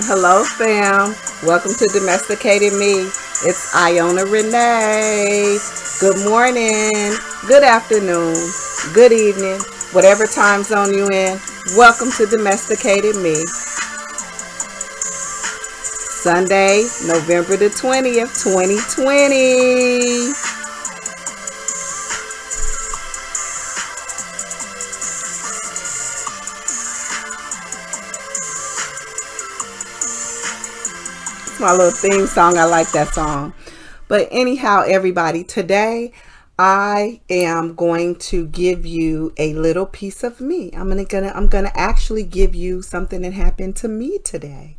Hello, fam. Welcome to Domesticated Me. It's Iona Renee. Good morning, good afternoon, good evening, whatever time zone you in. Welcome to Domesticated Me. Sunday, November the 20th, 2020. It's my little theme song. I like that song. But anyhow, everybody, today I am going to give you a little piece of me. I'm gonna actually give you something that happened to me today.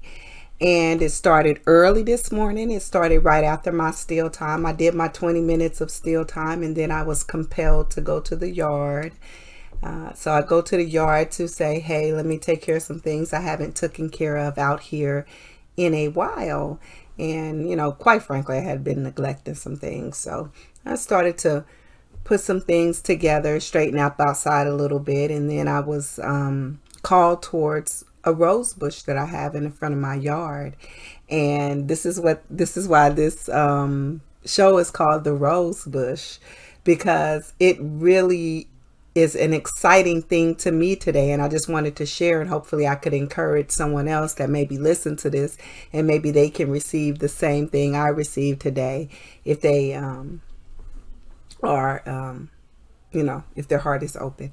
And it started early this morning. It started right after my still time. I did my 20 minutes of still time, and then I was compelled to go to the yard. So I go to the yard to say, hey, let me take care of some things I haven't taken care of out here in a while. And, quite frankly, I had been neglecting some things. So I started to put some things together, straighten up outside a little bit. And then I was called towards a rose bush that I have in the front of my yard. And this is why this show is called The Rose Bush, because it really is an exciting thing to me today, and I just wanted to share, and hopefully I could encourage someone else that maybe listen to this and maybe they can receive the same thing I received today if they are if their heart is open.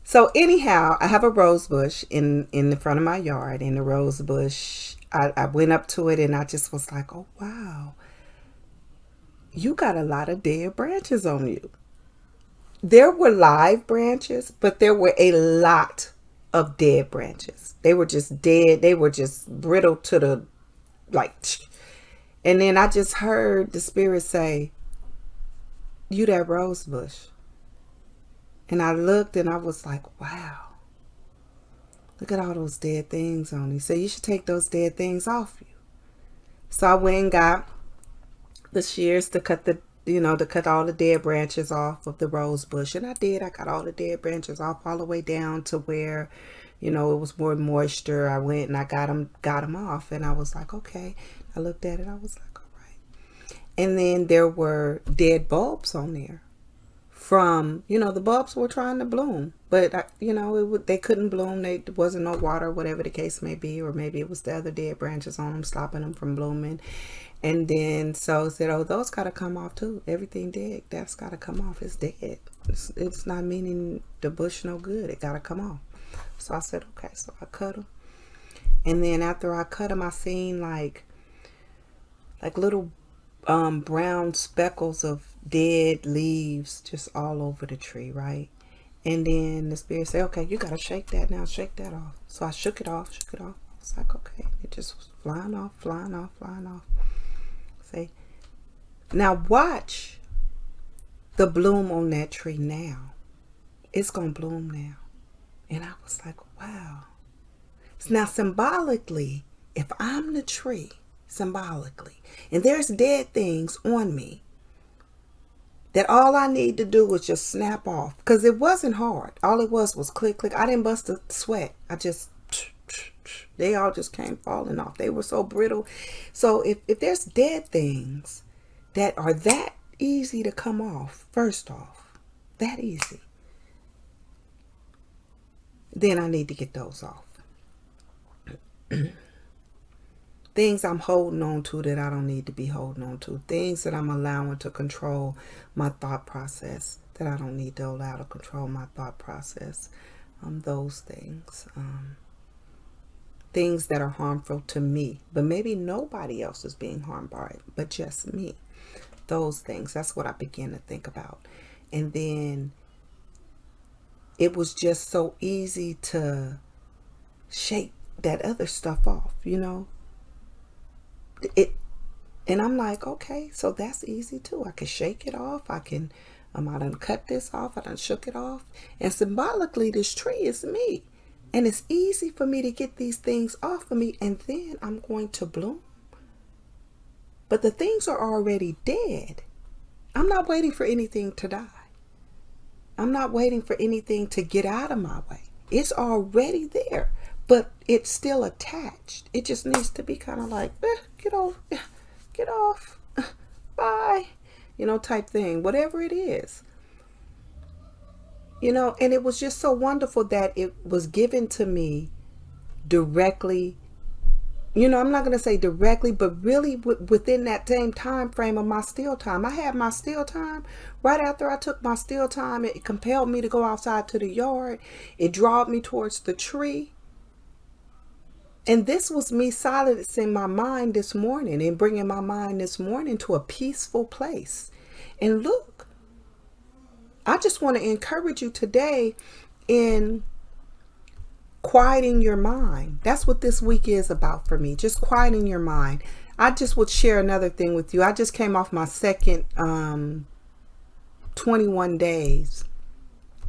So anyhow, I have a rose bush in the front of my yard. In the rose bush, I went up to it and I just was like, oh wow, you got a lot of dead branches on you. There were live branches, but there were a lot of dead branches. They were just dead. They were just brittle to the like. And then I just heard the spirit say, you that rose bush. And I looked and I was like, wow, look at all those dead things on you. So you should take those dead things off you. So I went and got the shears to cut to cut all the dead branches off of the rose bush. And I did. I got all the dead branches off all the way down to where, it was more moisture. I went and I got them off. And I was like, okay. I looked at it. I was like, all right. And then there were dead bulbs on there from, the bulbs were trying to bloom. But, they couldn't bloom. There wasn't no water, whatever the case may be. Or maybe it was the other dead branches on them, stopping them from blooming. And then so said, oh, those got to come off too. Everything dead, that's got to come off. It's dead. It's not meaning the bush no good. It got to come off. So I said, okay. So I cut them. And then after I cut them, I seen like little brown speckles of dead leaves just all over the tree, right? And then the spirit said, okay, you got to shake that now. Shake that off. So I shook it off. I was like, okay. It just was flying off. See? Now watch the bloom on that tree now. It's going to bloom now. And I was like, wow. Now symbolically, if I'm the tree, symbolically, and there's dead things on me, that all I need to do was just snap off. Because it wasn't hard. All it was click, click. I didn't bust a sweat. They all just came falling off. They were so brittle. So if there's dead things that are that easy to come off, first off, that easy, then I need to get those off. Things I'm holding on to that I don't need to be holding on to. Things that I'm allowing to control my thought process that I don't need to allow to control my thought process. Those things. Things that are harmful to me, but maybe nobody else is being harmed by it, but just me. Those things, that's what I began to think about. And then it was just so easy to shake that other stuff off, and I'm like, okay, so that's easy too. I can shake it off. I done cut this off. I done shook it off. And symbolically, this tree is me. And it's easy for me to get these things off of me, and then I'm going to bloom. But the things are already dead. I'm not waiting for anything to die. I'm not waiting for anything to get out of my way. It's already there. but it's still attached. It just needs to be kind of like, get off, get off, bye, type thing, whatever it is. And it was just so wonderful that it was given to me directly. I'm not going to say directly, but really within that same time frame of my still time. I had my still time. Right after I took my still time, it compelled me to go outside to the yard. It drawed me towards the tree. And this was me silencing my mind this morning and bringing my mind this morning to a peaceful place. And look, I just want to encourage you today in quieting your mind. That's what this week is about for me. Just quieting your mind. I just would share another thing with you. I just came off my second 21 days.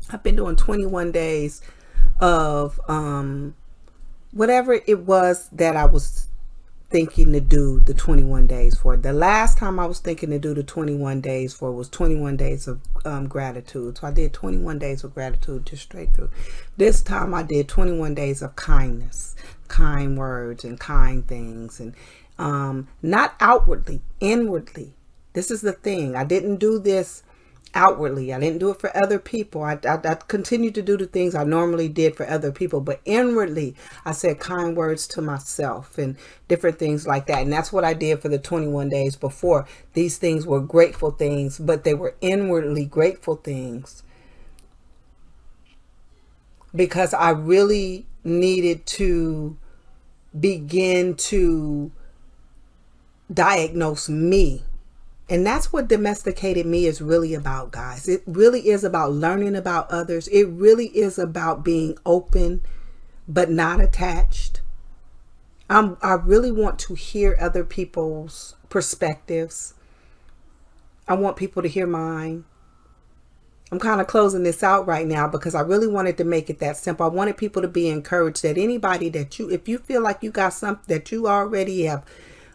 I've been doing 21 days of whatever it was that I was thinking to do the 21 days for. The last time I was thinking to do the 21 days for was 21 days of gratitude. So I did 21 days of gratitude just straight through. This time I did 21 days of kindness, kind words and kind things, and not outwardly, inwardly. This is the thing. I didn't do this outwardly. I didn't do it for other people. I continued to do the things I normally did for other people, but inwardly I said kind words to myself and different things like that. And that's what I did for the 21 days before. These things were grateful things, but they were inwardly grateful things because I really needed to begin to diagnose me. And that's what domesticated me is really about, guys. It really is about learning about others. It really is about being open, but not attached. I really want to hear other people's perspectives. I want people to hear mine. I'm kind of closing this out right now because I really wanted to make it that simple. I wanted people to be encouraged that anybody that if you feel like you got something that you already have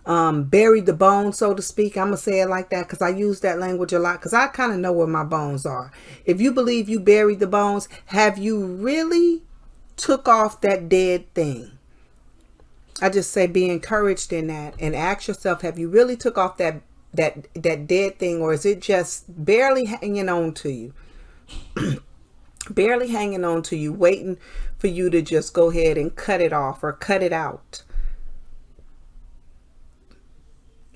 buried the bones, so to speak. I'm gonna say it like that because I use that language a lot because I kind of know where my bones are. If you believe you buried the bones, have you really took off that dead thing? I just say be encouraged in that and ask yourself, have you really took off that dead thing, or is it just barely hanging on to you? Barely hanging on to you, waiting for you to just go ahead and cut it off or cut it out.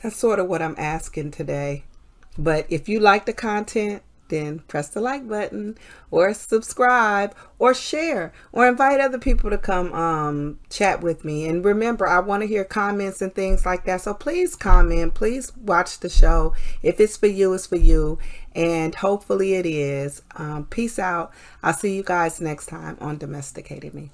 That's sort of what I'm asking today. But if you like the content, then press the like button or subscribe or share or invite other people to come chat with me. And remember, I want to hear comments and things like that. So please comment, please watch the show. If it's for you, it's for you. And hopefully it is. Peace out. I'll see you guys next time on Domesticated Me.